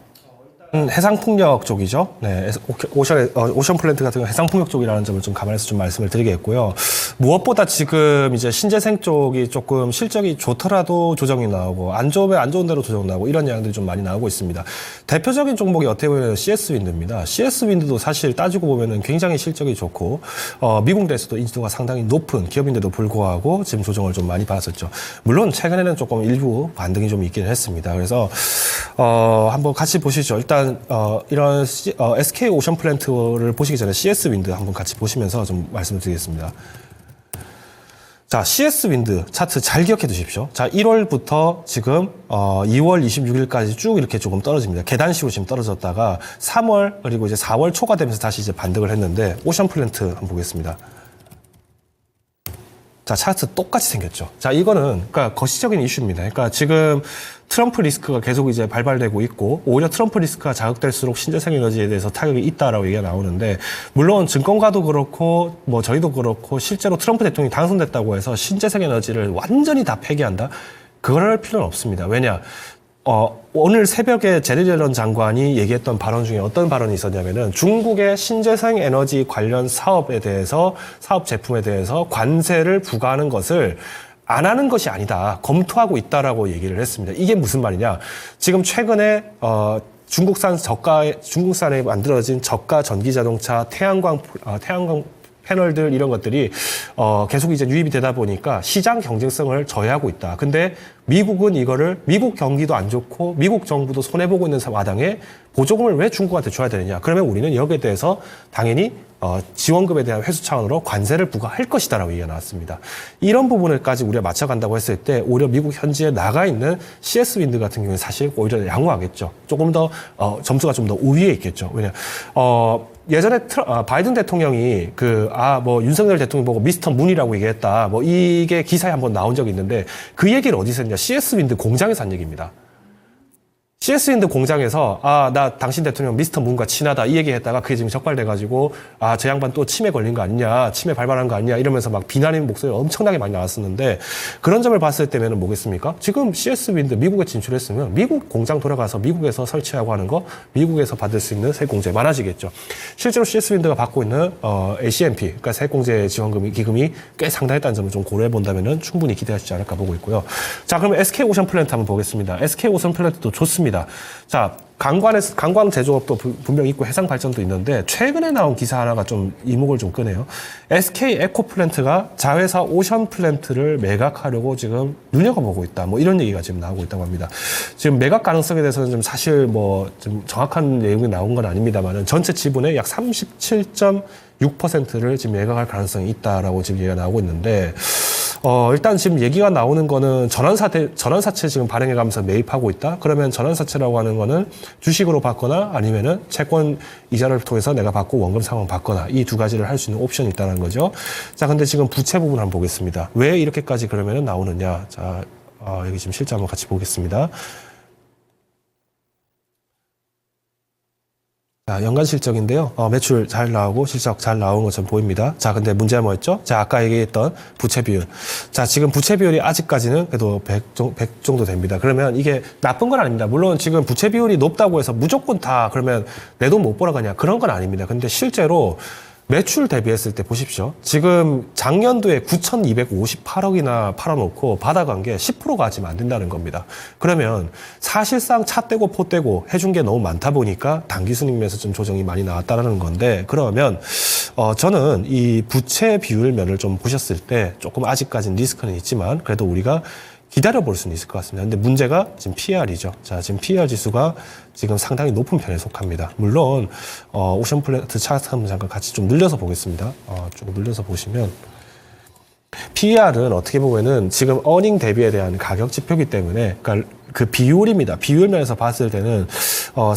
[SPEAKER 3] 해상풍력 쪽이죠. 네, 오션 플랜트 같은 경우 해상풍력 쪽이라는 점을 좀 감안해서 좀 말씀을 드리겠고요. 무엇보다 지금 이제 신재생 쪽이 조금 실적이 좋더라도 조정이 나오고 안 좋으면 안 좋은 대로 조정 나오고 이런 양들이 좀 많이 나오고 있습니다. 대표적인 종목이 어떻게 보면 CS 윈드입니다. CS 윈드도 사실 따지고 보면은 굉장히 실적이 좋고 미국 내에서도 인지도가 상당히 높은 기업인데도 불구하고 지금 조정을 좀 많이 받았었죠. 물론 최근에는 조금 일부 반등이 좀 있기는 했습니다. 그래서 한번 같이 보시죠. 일단 이런 SK 오션 플랜트를 보시기 전에 CS 윈드 한번 같이 보시면서 좀 말씀을 드리겠습니다. 자, CS 윈드 차트 잘 기억해 두십시오. 자, 1월부터 지금 2월 26일까지 쭉 이렇게 조금 떨어집니다. 계단식으로 지금 떨어졌다가 3월 그리고 이제 4월 초가 되면서 다시 이제 반등을 했는데 오션 플랜트 한번 보겠습니다. 자, 차트 똑같이 생겼죠. 자, 이거는 그러니까 거시적인 이슈입니다. 그러니까 지금 트럼프 리스크가 계속 이제 발발되고 있고 오히려 트럼프 리스크가 자극될수록 신재생 에너지에 대해서 타격이 있다라고 얘기가 나오는데 물론 증권가도 그렇고 뭐 저희도 그렇고 실제로 트럼프 대통령이 당선됐다고 해서 신재생 에너지를 완전히 다 폐기한다? 그럴 필요는 없습니다. 왜냐? 오늘 새벽에 제리 옐런 장관이 얘기했던 발언 중에 어떤 발언이 있었냐면은 중국의 신재생 에너지 관련 사업에 대해서 사업 제품에 대해서 관세를 부과하는 것을 안 하는 것이 아니다. 검토하고 있다라고 얘기를 했습니다. 이게 무슨 말이냐? 지금 최근에 중국산에 만들어진 저가 전기 자동차, 태양광 패널들 이런 것들이 계속 이제 유입이 되다 보니까 시장 경쟁성을 저해하고 있다. 근데 미국은 이거를 미국 경기도 안 좋고 미국 정부도 손해보고 있는 마당에 보조금을 왜 중국한테 줘야 되느냐. 그러면 우리는 여기에 대해서 당연히 지원금에 대한 회수 차원으로 관세를 부과할 것이다라고 얘기가 나왔습니다. 이런 부분을까지 우리가 맞춰간다고 했을 때 오히려 미국 현지에 나가 있는 CS 윈드 같은 경우는 사실 오히려 양호하겠죠. 조금 더 점수가 좀 더 우위에 있겠죠. 왜냐 예전에 바이든 대통령이 윤석열 대통령 보고 미스터 문이라고 얘기했다. 뭐 이게 기사에 한번 나온 적이 있는데 그 얘기를 어디서 했냐? CS 윈드 공장에서 한 얘기입니다. CS 윈드 공장에서 나 당신 대통령 미스터 문과 친하다 이 얘기했다가 그게 지금 적발돼가지고 저 양반 또 치매 걸린 거 아니냐, 치매 발발한 거 아니냐 이러면서 막 비난의 목소리가 엄청나게 많이 나왔었는데 그런 점을 봤을 때면은 뭐겠습니까? 지금 CS 윈드 미국에 진출했으면 미국 공장 돌아가서 미국에서 설치하고 하는 거, 미국에서 받을 수 있는 세액공제 많아지겠죠. 실제로 CS 윈드가 받고 있는 ACMP, 그러니까 세액공제 지원금이 기금이 꽤 상당했다는 점을 좀 고려해 본다면은 충분히 기대하시지 않을까 보고 있고요. 자, 그럼 SK 오션 플랜트 한번 보겠습니다. SK 오션 플랜트도 좋습니다. 자, 관광 제조업도 분명히 있고 해상 발전도 있는데 최근에 나온 기사 하나가 좀 이목을 좀 끄네요. SK 에코플랜트가 자회사 오션 플랜트를 매각하려고 지금 눈여겨보고 있다. 뭐 이런 얘기가 지금 나오고 있다고 합니다. 지금 매각 가능성에 대해서는 좀 사실 좀 정확한 내용이 나온 건 아닙니다만은 전체 지분의 약 37.6%를 지금 매각할 가능성이 있다라고 지금 얘기가 나오고 있는데. 일단 지금 얘기가 나오는 거는 전환사채 지금 발행해가면서 매입하고 있다? 그러면 전환사채라고 하는 거는 주식으로 받거나 아니면은 채권 이자를 통해서 내가 받고 원금 상환 받거나 이 두 가지를 할 수 있는 옵션이 있다는 거죠. 자, 근데 지금 부채 부분 한번 보겠습니다. 왜 이렇게까지 그러면은 나오느냐. 자, 여기 지금 실제 한번 같이 보겠습니다. 자, 연간 실적인데요. 매출 잘 나오고 실적 잘 나온 것처럼 보입니다. 자, 근데 문제가 뭐였죠? 자, 아까 얘기했던 부채 비율. 자, 지금 부채 비율이 아직까지는 그래도 100 정도 됩니다. 그러면 이게 나쁜 건 아닙니다. 물론 지금 부채 비율이 높다고 해서 무조건 다 그러면 내 돈 못 벌어가냐 그런 건 아닙니다. 근데 실제로 매출 대비했을 때 보십시오. 지금 작년도에 9,258억이나 팔아놓고 받아간 게 10%가 아직 안 된다는 겁니다. 그러면 사실상 차 떼고 포 떼고 해준 게 너무 많다 보니까 당기 순이익에서 좀 조정이 많이 나왔다는 건데 그러면 저는 이 부채 비율 면을 좀 보셨을 때 조금 아직까지는 리스크는 있지만 그래도 우리가 기다려볼 수는 있을 것 같습니다. 근데 문제가 지금 PR이죠. 자, 지금 PR 지수가 지금 상당히 높은 편에 속합니다. 물론, 오션 플랜트 차트 한번 잠깐 같이 좀 늘려서 보겠습니다. 좀 늘려서 보시면. PER은 어떻게 보면은 지금 어닝 대비에 대한 가격 지표이기 때문에 그러니까 그 비율입니다. 비율 면에서 봤을 때는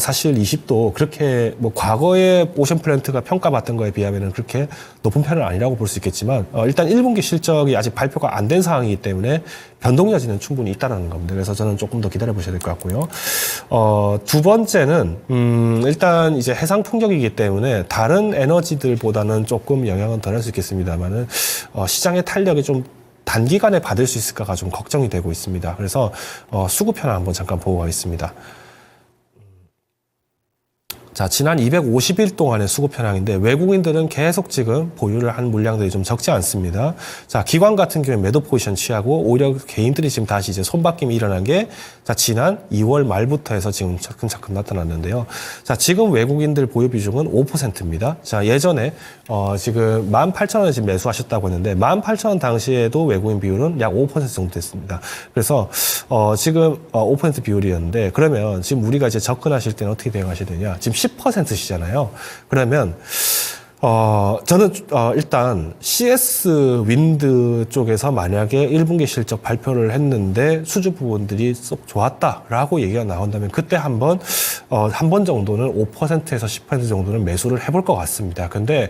[SPEAKER 3] 사실 20도 그렇게 뭐 과거에 오션 플랜트가 평가받던 거에 비하면은 그렇게 높은 편은 아니라고 볼 수 있겠지만 일단 1분기 실적이 아직 발표가 안 된 상황이기 때문에 변동 여지는 충분히 있다는 겁니다. 그래서 저는 조금 더 기다려 보셔야 될 것 같고요. 두 번째는 일단 이제 해상 풍력이기 때문에 다른 에너지들보다는 조금 영향은 덜 할 수 있겠습니다만은 시장의 탄력이 좀 단기간에 받을 수 있을까가 좀 걱정이 되고 있습니다. 그래서 수급 현황 한번 잠깐 보고 가겠습니다. 자, 지난 250일 동안의 수급 현황인데 외국인들은 계속 지금 보유를 한 물량들이 좀 적지 않습니다. 자, 기관 같은 경우에 매도 포지션 취하고 오히려 개인들이 지금 다시 이제 손바뀜이 일어난 게 자, 지난 2월 말부터 해서 지금 차근차근 나타났는데요. 자, 지금 외국인들 보유 비중은 5%입니다. 자, 예전에 지금 18,000원에 지금 매수하셨다고 했는데 18,000원 당시에도 외국인 비율은 약 5% 정도 됐습니다. 그래서 지금 5% 비율이었는데 그러면 지금 우리가 이제 접근하실 때는 어떻게 대응하셔야 되냐? 지금 10%시잖아요. 그러면 저는 일단 CS 윈드 쪽에서 만약에 1분기 실적 발표를 했는데 수주 부분들이 쏙 좋았다라고 얘기가 나온다면 그때 한 번 정도는 5%에서 10% 정도는 매수를 해볼 것 같습니다. 근데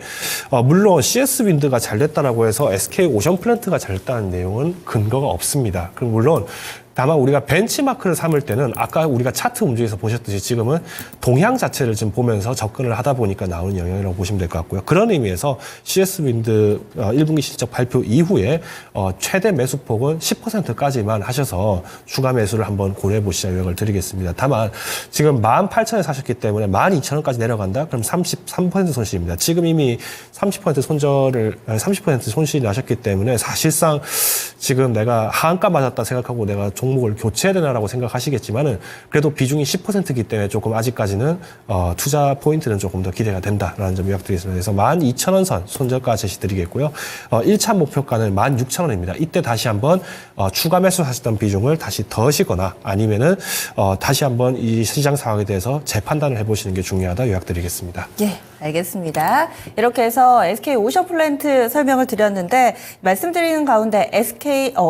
[SPEAKER 3] 물론 CS 윈드가 잘 됐다라고 해서 SK 오션 플랜트가 잘 됐다는 내용은 근거가 없습니다. 그럼 물론 다만 우리가 벤치마크를 삼을 때는 아까 우리가 차트 움직여서 보셨듯이 지금은 동향 자체를 지금 보면서 접근을 하다 보니까 나오는 영향이라고 보시면 될 것 같고요. 그런 의미에서 CS 윈드 1분기 실적 발표 이후에 최대 매수폭은 10%까지만 하셔서 추가 매수를 한번 고려해 보시자 요약을 드리겠습니다. 다만 지금 18,000에 사셨기 때문에 12,000원까지 내려간다? 그럼 33% 손실입니다. 지금 이미 30% 손실이 나셨기 때문에 사실상 지금 내가 하한가 맞았다 생각하고 내가 종목을 교체해야 되나라고 생각하시겠지만은 그래도 비중이 10%이기 때문에 조금 아직까지는 투자 포인트는 조금 더 기대가 된다라는 점 요약드리겠습니다. 그래서 12,000원 선 손절가 제시드리겠고요. 1차 목표가는 16,000원입니다. 이때 다시 한번 추가 매수하셨던 비중을 다시 더시거나 아니면은 다시 한번 이 시장 상황에 대해서 재판단을 해보시는 게 중요하다 요약드리겠습니다.
[SPEAKER 1] 예, 알겠습니다. 이렇게 해서 SK 오션플랜트 설명을 드렸는데 말씀드리는 가운데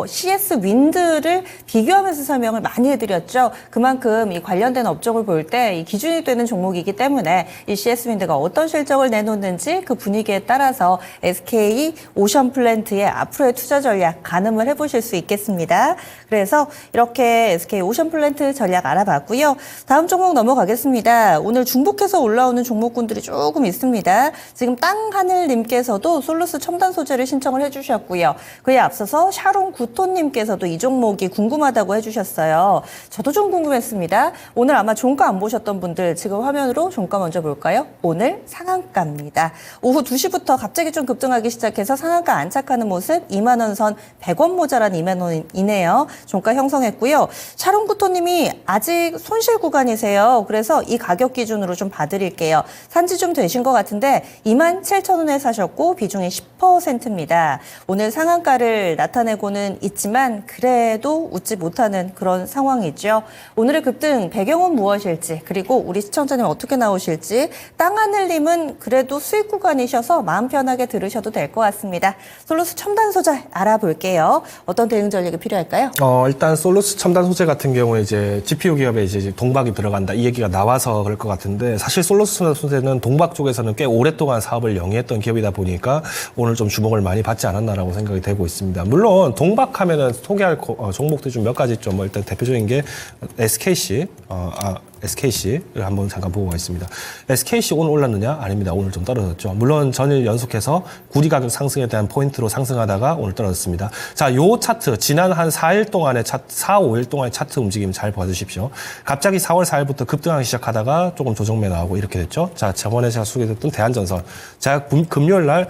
[SPEAKER 1] CS 윈드를 비교하면서 설명을 많이 해드렸죠. 그만큼 이 관련된 업종을 볼 때 이 기준이 되는 종목이기 때문에 이 CS 윈드가 어떤 실적을 내놓는지 그 분위기에 따라서 SK 오션플랜트의 앞으로의 투자 전략 가늠을 해보실 수 있겠습니다. 그래서 이렇게 SK 오션플랜트 전략 알아봤고요. 다음 종목 넘어가겠습니다. 오늘 중복해서 올라오는 종목군들이 조금 있습니다. 지금 땅하늘님께서도 솔루스 첨단 소재를 신청을 해주셨고요. 그에 앞서서 샤론 구토님께서도 이 종목이 궁금하다고 해주셨어요. 저도 좀 궁금했습니다. 오늘 아마 종가 안 보셨던 분들 지금 화면으로 종가 먼저 볼까요? 오늘 상한가입니다. 오후 2시부터 갑자기 좀 급등하기 시작해서 상한가 안착하는 모습 2만 원 선 100원 모자란 2만 원이네요. 종가 형성했고요. 샤론 구토님이 아직 손실 구간이세요. 그래서 이 가격 기준으로 좀 봐드릴게요. 산지 좀 되신 것 같은데 27,000원에 사셨고 비중이 10%입니다. 오늘 상한가를 나타내고는 있지만 그래도 웃지 못하는 그런 상황이죠. 오늘의 급등 배경은 무엇일지 그리고 우리 시청자님 어떻게 나오실지 땅하늘님은 그래도 수익 구간이셔서 마음 편하게 들으셔도 될 것 같습니다. 솔루스 첨단 소재 알아볼게요. 어떤 대응 전략이 필요할까요?
[SPEAKER 3] 일단 솔루스 첨단 소재 같은 경우에 이제 GPU 기업에 이제 동박이 들어간다 이 얘기가 나와서 그럴 것 같은데 사실 솔루스 첨단 소재는 동박 쪽에서는 꽤 오랫동안 사업을 영위했던 기업이다 보니까 오늘 좀 주목을 많이 받지 않았나라고 생각이 되고 있습니다. 물론 동박하면은 소개할 종목들 좀 몇 가지 좀 일단 대표적인 게 SKC를 한번 잠깐 보고 가겠습니다. SKC 오늘 올랐느냐? 아닙니다. 오늘 좀 떨어졌죠. 물론 전일 연속해서 구리 가격 상승에 대한 포인트로 상승하다가 오늘 떨어졌습니다. 자, 요 차트 지난 한 4일 동안의 4, 5일 동안의 차트 움직임 잘 봐주십시오. 갑자기 4월 4일부터 급등하기 시작하다가 조금 조정매 나오고 이렇게 됐죠. 자, 저번에 제가 소개했던 대한전선. 제가 금요일 날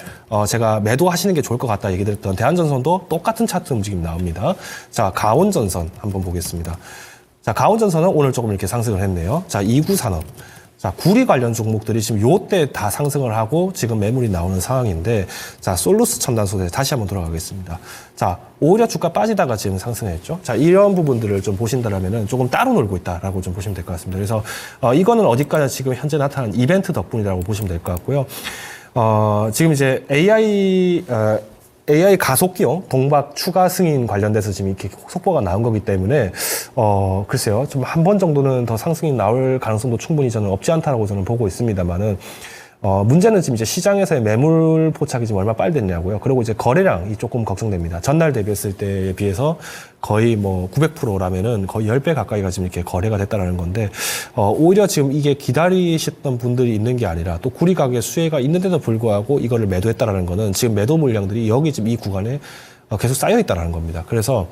[SPEAKER 3] 제가 매도하시는 게 좋을 것 같다 얘기 드렸던 대한전선도 똑같은 차트 움직임 나옵니다. 자, 가온전선 한번 보겠습니다. 자, 가온전선은 오늘 조금 이렇게 상승을 했네요. 자, 이구산업. 자, 구리 관련 종목들이 지금 요때 다 상승을 하고 지금 매물이 나오는 상황인데, 자, 솔루스 첨단 소재 다시 한번 돌아가겠습니다. 자, 오히려 주가 빠지다가 지금 상승했죠. 자, 이런 부분들을 좀 보신다라면은 조금 따로 놀고 있다라고 좀 보시면 될 것 같습니다. 그래서, 이거는 어디까지 지금 현재 나타난 이벤트 덕분이라고 보시면 될 것 같고요. 지금 이제 AI 가속기용 동박 추가 승인 관련돼서 지금 이렇게 속보가 나온 거기 때문에 글쎄요 좀 한 번 정도는 더 상승이 나올 가능성도 충분히 저는 없지 않다라고 저는 보고 있습니다만은 문제는 지금 이제 시장에서의 매물 포착이 지금 얼마 빨리 됐냐고요. 그리고 이제 거래량이 조금 걱정됩니다. 전날 대비했을 때에 비해서 거의 뭐 900%라면은 거의 10배 가까이가 지금 이렇게 거래가 됐다라는 건데, 오히려 지금 이게 기다리셨던 분들이 있는 게 아니라 또 구리 가격의 수혜가 있는데도 불구하고 이거를 매도했다라는 거는 지금 매도 물량들이 여기 지금 이 구간에 계속 쌓여 있다라는 겁니다. 그래서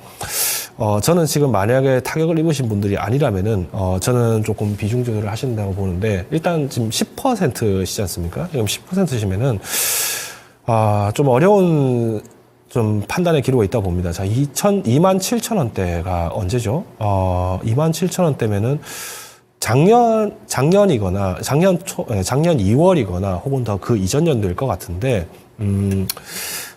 [SPEAKER 3] 저는 지금 만약에 타격을 입으신 분들이 아니라면은 저는 조금 비중 조절을 하신다고 보는데, 일단 지금 10%시지 않습니까? 지금 10%시면은 좀 어려운 좀 판단의 기로가 있다 봅니다. 자, 27,000원대가 언제죠? 27,000원대면은 작년이거나 작년 2월이거나 혹은 더 그 이전 연도일 것 같은데,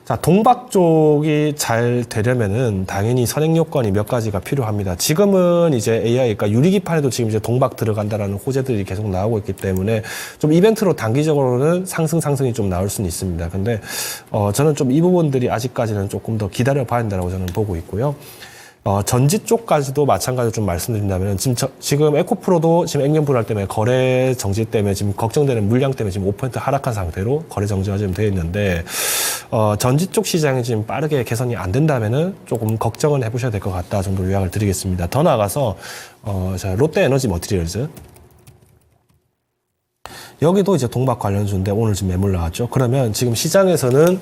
[SPEAKER 3] 자, 동박 쪽이 잘 되려면은 당연히 선행 요건이 몇 가지가 필요합니다. 지금은 이제 AI, 그러니까 유리기판에도 지금 이제 동박 들어간다라는 호재들이 계속 나오고 있기 때문에 좀 이벤트로 단기적으로는 상승이 좀 나올 수는 있습니다. 근데, 저는 좀 이 부분들이 아직까지는 조금 더 기다려 봐야 된다고 저는 보고 있고요. 전지 쪽까지도 마찬가지로 좀 말씀드린다면, 지금 에코프로도 지금 액면 불안 때문에 거래 정지 때문에 지금 걱정되는 물량 때문에 지금 5% 하락한 상태로 거래 정지가 지금 되어 있는데, 전지 쪽 시장이 지금 빠르게 개선이 안 된다면은 조금 걱정은 해보셔야 될 것 같다 정도 요약을 드리겠습니다. 더 나아가서, 자, 롯데에너지 머티리얼즈. 여기도 이제 동박 관련주인데 오늘 지금 매물 나왔죠. 그러면 지금 시장에서는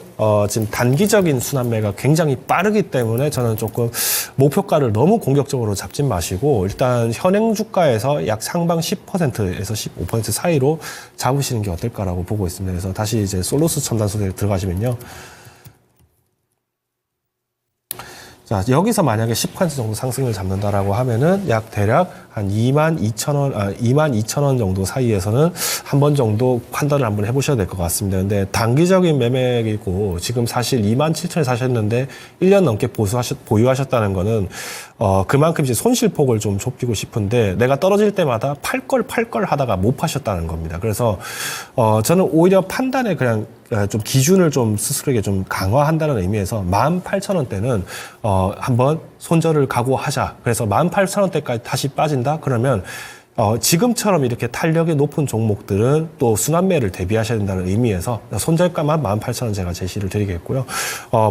[SPEAKER 3] 지금 단기적인 순환매가 굉장히 빠르기 때문에 저는 조금 목표가를 너무 공격적으로 잡지 마시고 일단 현행 주가에서 약 상방 10%에서 15% 사이로 잡으시는 게 어떨까라고 보고 있습니다. 그래서 다시 이제 솔루스 첨단 소재에 들어가시면요. 자, 여기서 만약에 10% 정도 상승을 잡는다라고 하면은 약 대략 한 22,000원 정도 사이에서는 한 번 정도 판단을 한번 해보셔야 될 것 같습니다. 근데 단기적인 매매이고 지금 사실 27,000에 사셨는데 1년 넘게 보유하셨다는 거는 그만큼 이제 손실폭을 좀 좁히고 싶은데 내가 떨어질 때마다 팔 걸 하다가 못 파셨다는 겁니다. 그래서 저는 오히려 판단에 그냥 좀 기준을 좀 스스로에게 좀 강화한다는 의미에서 18,000원대는 한번 손절을 각오하자. 그래서 18,000원대까지 다시 빠진다? 그러면 지금처럼 이렇게 탄력이 높은 종목들은 또 순환매를 대비하셔야 된다는 의미에서 손절가만 18,000원 제가 제시를 드리겠고요.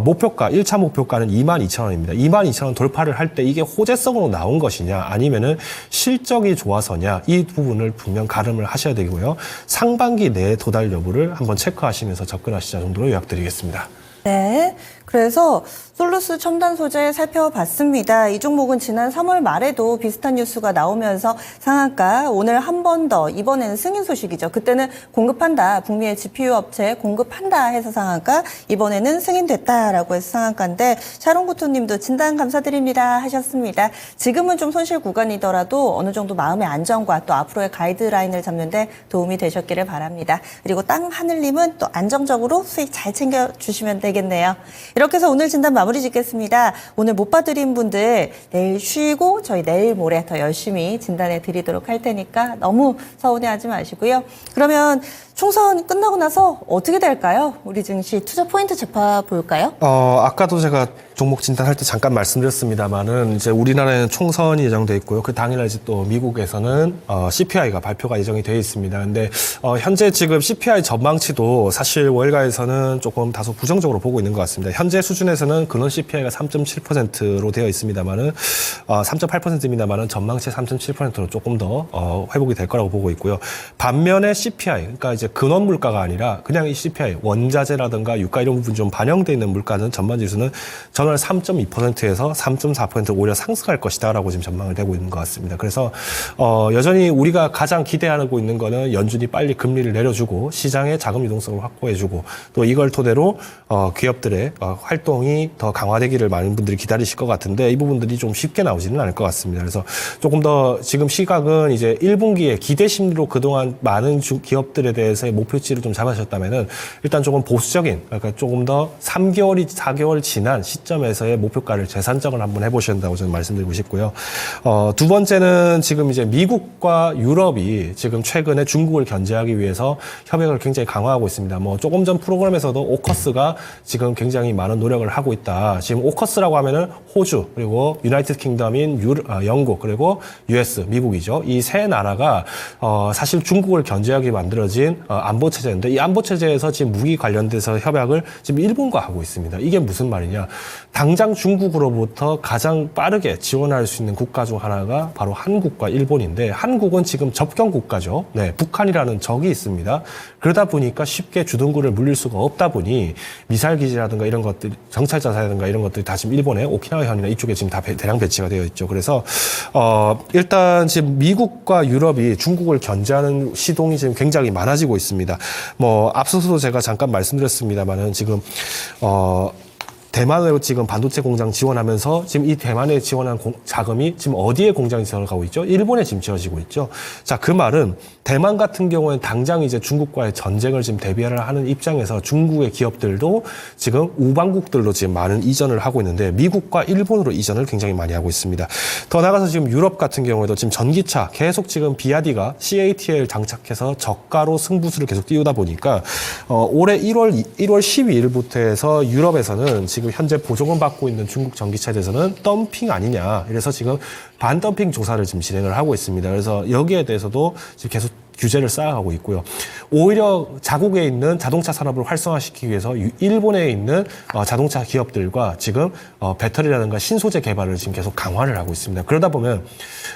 [SPEAKER 3] 목표가, 1차 목표가는 22,000원입니다. 22,000원 돌파를 할 때 이게 호재성으로 나온 것이냐 아니면은 실적이 좋아서냐 이 부분을 분명 가름을 하셔야 되고요. 상반기 내 도달 여부를 한번 체크하시면서 접근하시자 정도로 요약드리겠습니다.
[SPEAKER 1] 네. 그래서 솔루스 첨단 소재 살펴봤습니다. 이 종목은 지난 3월 말에도 비슷한 뉴스가 나오면서 상한가 오늘 한 번 더 이번에는 승인 소식이죠. 그때는 공급한다. 북미의 GPU 업체 공급한다 해서 상한가 이번에는 승인됐다라고 해서 상한가인데 샤롱구토 님도 진단 감사드립니다 하셨습니다. 지금은 좀 손실 구간이더라도 어느 정도 마음의 안정과 또 앞으로의 가이드라인을 잡는 데 도움이 되셨기를 바랍니다. 그리고 땅하늘님은 또 안정적으로 수익 잘 챙겨주시면 되겠네요. 이렇게 해서 오늘 진단 마무리 짓겠습니다. 오늘 못 봐드린 분들 내일 쉬고 저희 내일 모레 더 열심히 진단해 드리도록 할 테니까 너무 서운해하지 마시고요. 그러면 총선 끝나고 나서 어떻게 될까요? 우리 증시 투자 포인트 짚어볼까요?
[SPEAKER 3] 아까도 제가 종목 진단할 때 잠깐 말씀드렸습니다만은 이제 우리나라에는 총선이 예정돼 있고요. 그 당일날 이제 또 미국에서는 CPI가 발표가 예정이 되어 있습니다. 근데 현재 지금 CPI 전망치도 사실 월가에서는 조금 다소 부정적으로 보고 있는 것 같습니다. 현재 수준에서는 근원 CPI가 3.7%로 되어 있습니다만은 3.8%입니다만은 전망치 3.7%로 조금 더 회복이 될 거라고 보고 있고요. 반면에 CPI, 그러니까 이제 근원 물가가 아니라 그냥 이 CPI 원자재라든가 유가 이런 부분 좀 반영돼 있는 물가는 전반 지수는 전월 3.2%에서 3.4% 오히려 상승할 것이다라고 지금 전망을 되고 있는 것 같습니다. 그래서 여전히 우리가 가장 기대하고 있는 거는 연준이 빨리 금리를 내려주고 시장의 자금 유동성을 확보해주고 또 이걸 토대로 기업들의 활동이 더 강화되기를 많은 분들이 기다리실 것 같은데 이 부분들이 좀 쉽게 나오지는 않을 것 같습니다. 그래서 조금 더 지금 시각은 이제 1분기에 기대 심리로 그동안 많은 기업들에 대해서의 목표치를 좀 잡으셨다면은 일단 조금 보수적인 그러니까 조금 더 3개월이 4개월 지난 시점에서의 목표가를 재산정을 한번 해보셔야 된다고 저는 말씀드리고 싶고요. 두 번째는 지금 이제 미국과 유럽이 지금 최근에 중국을 견제하기 위해서 협력을 굉장히 강화하고 있습니다. 뭐 조금 전 프로그램에서도 오커스가 지금 굉장히 많은 노력을 하고 있다. 지금 오커스라고 하면은 호주 그리고 유나이티드 킹덤인 영국 그리고 US 미국이죠. 이 세 나라가 사실 중국을 견제하기 만들어진 안보 체제인데 이 안보 체제에서 지금 무기 관련돼서 협약을 지금 일본과 하고 있습니다. 이게 무슨 말이냐? 당장 중국으로부터 가장 빠르게 지원할 수 있는 국가 중 하나가 바로 한국과 일본인데 한국은 지금 접경 국가죠. 네, 북한이라는 적이 있습니다. 그러다 보니까 쉽게 주둔구를 물릴 수가 없다 보니 미사일 기지라든가 이런 것들, 정찰자사라든가 이런 것들이 다 지금 일본의 오키나와 현이나 이쪽에 지금 다 대량 배치가 되어 있죠. 그래서 일단 지금 미국과 유럽이 중국을 견제하는 시동이 지금 굉장히 많아지고 있습니다. 뭐 앞서서도 제가 잠깐 말씀드렸습니다만은 지금 대만으로 지금 반도체 공장 지원하면서 지금 이 대만에 지원한 자금이 지금 어디에 공장이 들어가고 있죠? 일본에 지금 지어지고 있죠. 자, 그 말은 대만 같은 경우에는 당장 이제 중국과의 전쟁을 지금 대비를 하는 입장에서 중국의 기업들도 지금 우방국들로 지금 많은 이전을 하고 있는데 미국과 일본으로 이전을 굉장히 많이 하고 있습니다. 더 나가서 지금 유럽 같은 경우에도 지금 전기차 계속 지금 비아디가 CATL 장착해서 저가로 승부수를 계속 띄우다 보니까 올해 1월 12일부터 해서 유럽에서는 지금 현재 보조금 받고 있는 중국 전기차에 대해서는 덤핑 아니냐. 이래서 지금 반덤핑 조사를 지금 진행을 하고 있습니다. 그래서 여기에 대해서도 지금 계속 규제를 쌓아가고 있고요. 오히려 자국에 있는 자동차 산업을 활성화시키기 위해서 일본에 있는 자동차 기업들과 지금 배터리라든가 신소재 개발을 지금 계속 강화를 하고 있습니다. 그러다 보면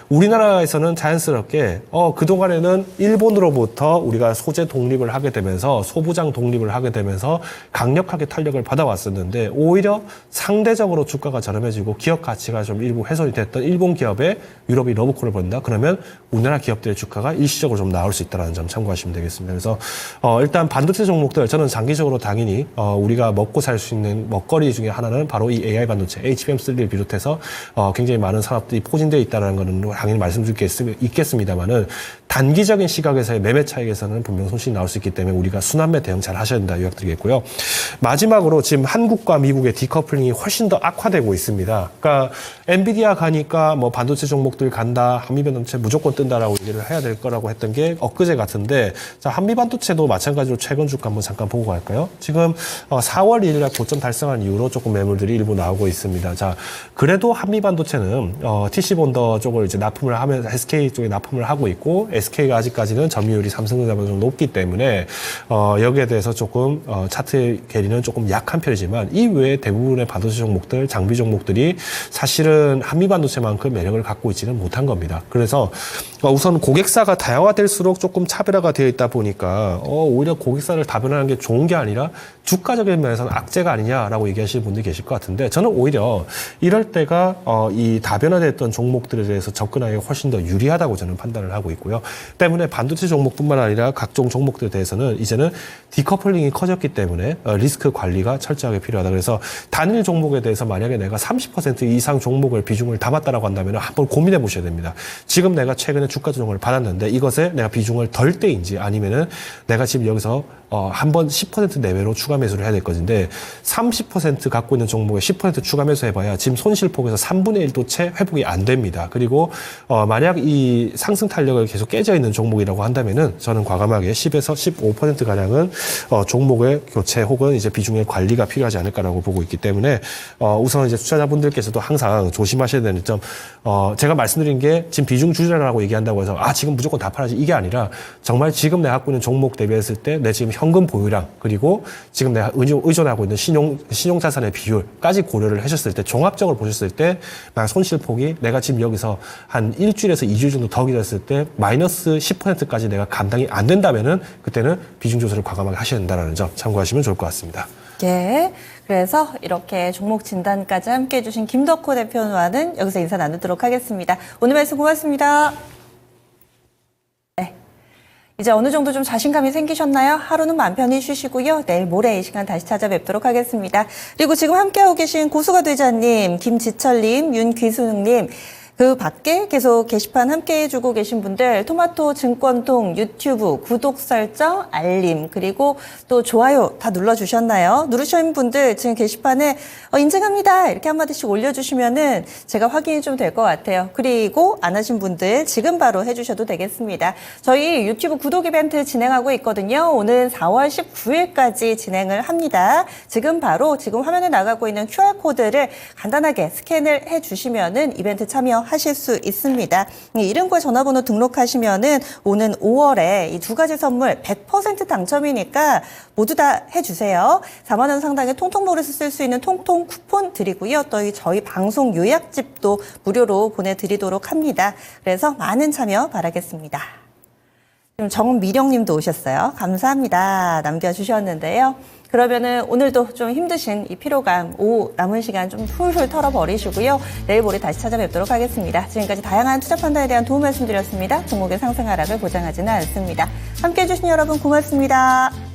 [SPEAKER 3] 우리나라에서는 자연스럽게 그동안에는 일본으로부터 우리가 소재 독립을 하게 되면서 소부장 독립을 하게 되면서 강력하게 탄력을 받아왔었는데 오히려 상대적으로 주가가 저렴해지고 기업 가치가 좀 일부 훼손이 됐던 일본 기업에 유럽이 러브콜을 번다. 그러면 우리나라 기업들의 주가가 일시적으로 좀 나올 수 있다는 점 참고하시면 되겠습니다. 그래서 일단 반도체 종목들 저는 장기적으로 당연히 우리가 먹고 살 수 있는 먹거리 중에 하나는 바로 이 AI 반도체, HBM3를 비롯해서 굉장히 많은 산업들이 포진되어 있다는 것은 당연히 말씀드릴 게 있겠습니다만은 단기적인 시각에서의 매매 차익에서는 분명 손실이 나올 수 있기 때문에 우리가 순환매 대응 잘 하셔야 된다 요약드리겠고요. 마지막으로 지금 한국과 미국의 디커플링이 훨씬 더 악화되고 있습니다. 그러니까 엔비디아 가니까 뭐 반도체 종목들 간다, 한미반도체 무조건 뜬다라고 얘기를 해야 될 거라고 했던 게 엊그제 같은데 자 한미반도체도 마찬가지로 최근 주가 한번 잠깐 보고 갈까요? 지금 4월 1일 날 고점 달성한 이후로 조금 매물들이 일부 나오고 있습니다. 자 그래도 한미반도체는 TC본더 쪽을 이제 납품을 하면서 SK 쪽에 납품을 하고 있고 SK가 아직까지는 점유율이 삼성전자보다 좀 높기 때문에 여기에 대해서 조금 차트 괴리는 조금 약한 편이지만 이 외에 대부분의 반도체 종목들, 장비 종목들이 사실은 한미반도체만큼 매력을 갖고 있지는 못한 겁니다. 그래서 우선 고객사가 다양화될수록 조금 차별화가 되어 있다 보니까 오히려 고객사를 다변화하는 게 좋은 게 아니라 주가적인 면에서는 악재가 아니냐라고 얘기하시는 분들이 계실 것 같은데 저는 오히려 이럴 때가 이 다변화됐던 종목들에 대해서 접근하기가 훨씬 더 유리하다고 저는 판단을 하고 있고요. 때문에 반도체 종목뿐만 아니라 각종 종목들에 대해서는 이제는 디커플링이 커졌기 때문에 리스크 관리가 철저하게 필요하다. 그래서 단일 종목에 대해서 만약에 내가 30% 이상 종목을 비중을 담았다라고 한다면 한번 고민해 보셔야 됩니다. 지금 내가 최근에 주가 조정을 받았는데 이것에 내가 비중을 덜 때인지 아니면은 내가 지금 여기서 한번 10% 내외로 추가 매수를 해야 될 것인데 30% 갖고 있는 종목에 10% 추가 매수해봐야 지금 손실폭에서 3분의 1도 채 회복이 안 됩니다. 그리고 만약 이 상승 탄력을 계속 깨져 있는 종목이라고 한다면은 저는 과감하게 10에서 15%가량은 종목의 교체 혹은 이제 비중의 관리가 필요하지 않을까라고 보고 있기 때문에 우선 이제 투자자분들께서도 항상 조심하셔야 되는 점 제가 말씀드린 게 지금 비중 주저라고 얘기한다고 해서 지금 무조건 다 팔아야지 이게 아니라 정말 지금 내가 갖고 있는 종목 대비했을 때 내 지금 현금 보유량 그리고 지금 내가 의존하고 있는 신용자산의 비율까지 고려를 하셨을 때 종합적으로 보셨을 때 만약 손실폭이 내가 지금 여기서 한 일주일에서 2주일 정도 더 기다렸을 때 마이너스 10%까지 내가 감당이 안 된다면은 그때는 비중 조절을 과감하게 하셔야 된다는 점 참고하시면 좋을 것 같습니다.
[SPEAKER 1] 예. 그래서 이렇게 종목 진단까지 함께 해주신 김덕호 대표와는 여기서 인사 나누도록 하겠습니다. 오늘 말씀 고맙습니다. 네. 이제 어느 정도 좀 자신감이 생기셨나요? 하루는 맘 편히 쉬시고요. 내일 모레 이 시간 다시 찾아뵙도록 하겠습니다. 그리고 지금 함께하고 계신 고수가되자님, 김지철님, 윤귀수능님, 그 밖에 계속 게시판 함께 해주고 계신 분들 토마토 증권통 유튜브 구독 설정 알림 그리고 또 좋아요 다 눌러주셨나요? 누르신 분들 지금 게시판에 인증합니다 이렇게 한마디씩 올려주시면은 제가 확인이 좀 될 것 같아요. 그리고 안 하신 분들 지금 바로 해주셔도 되겠습니다. 저희 유튜브 구독 이벤트 진행하고 있거든요. 오늘 4월 19일까지 진행을 합니다. 지금 바로 지금 화면에 나가고 있는 QR코드를 간단하게 스캔을 해주시면은 이벤트 참여 하실 수 있습니다. 이름과 전화번호 등록하시면은 오는 5월에 이 두 가지 선물 100% 당첨이니까 모두 다 해주세요. 4만 원 상당의 통통몰에서 쓸 수 있는 통통 쿠폰 드리고요. 또 저희 방송 요약집도 무료로 보내드리도록 합니다. 그래서 많은 참여 바라겠습니다. 지금 정미령님도 오셨어요. 감사합니다. 남겨주셨는데요. 그러면은 오늘도 좀 힘드신 이 피로감, 오후 남은 시간 좀 훌훌 털어버리시고요. 내일 모레 다시 찾아뵙도록 하겠습니다. 지금까지 다양한 투자 판단에 대한 도움 말씀드렸습니다. 종목의 상승 하락을 보장하지는 않습니다. 함께해 주신 여러분 고맙습니다.